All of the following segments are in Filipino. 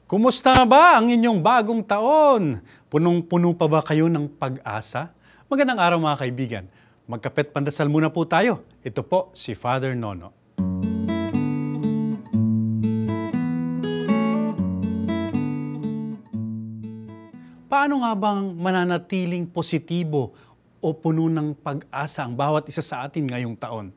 Kumusta na ba ang inyong bagong taon? Punong-puno pa ba kayo ng pag-asa? Magandang araw mga kaibigan. Magkapit pandasal muna po tayo. Ito po si Father Nono. Paano nga bang mananatiling positibo o puno ng pag-asa ang bawat isa sa atin ngayong taon?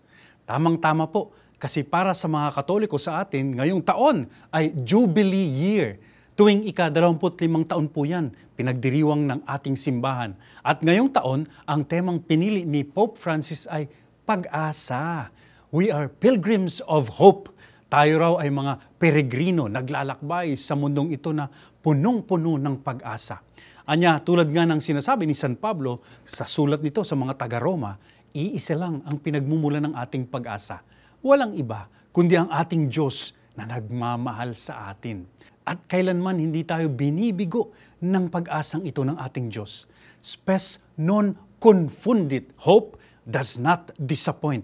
Tamang-tama po. Kasi para sa mga Katoliko sa atin, ngayong taon ay Jubilee Year. Tuwing ika-25 taon po yan, pinagdiriwang ng ating simbahan. At ngayong taon, ang temang pinili ni Pope Francis ay pag-asa. We are pilgrims of hope. Tayo raw ay mga peregrino, naglalakbay sa mundong ito na punong-puno ng pag-asa. Anya, tulad nga ng sinasabi ni San Pablo sa sulat nito sa mga taga-Roma, iisa lang ang pinagmumula ng ating pag-asa. Walang iba, kundi ang ating Diyos na nagmamahal sa atin. At kailanman hindi tayo binibigo ng pag-asang ito ng ating Diyos. Spes non confundit. Hope does not disappoint.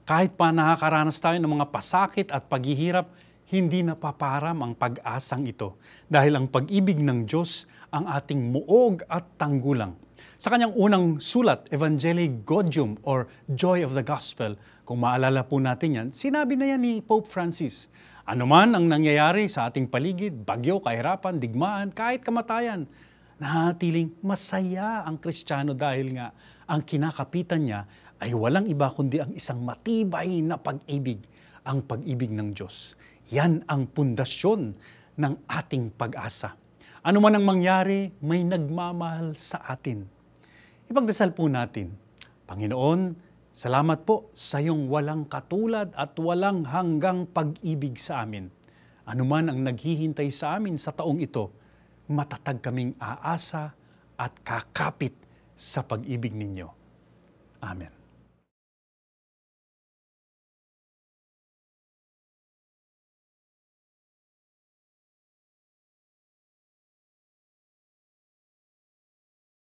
Kahit pa nakakaranas tayo ng mga pasakit at paghihirap, hindi napaparam ang pag-asang ito. Dahil ang pag-ibig ng Diyos ang ating muog at tanggulang. Sa kanyang unang sulat, Evangelii Gaudium or Joy of the Gospel, kung maalala po natin yan, sinabi na yan ni Pope Francis. Ano man ang nangyayari sa ating paligid, bagyo, kahirapan, digmaan, kahit kamatayan, nahatiling masaya ang Kristiyano dahil nga ang kinakapitan niya ay walang iba kundi ang isang matibay na pag-ibig, ang pag-ibig ng Diyos. Yan ang pundasyon ng ating pag-asa. Ano man ang mangyari, may nagmamahal sa atin. Ipagdasal po natin, Panginoon, salamat po sa iyong walang katulad at walang hanggang pag-ibig sa amin. Ano man ang naghihintay sa amin sa taong ito, matatag kaming aasa at kakapit sa pag-ibig ninyo. Amen.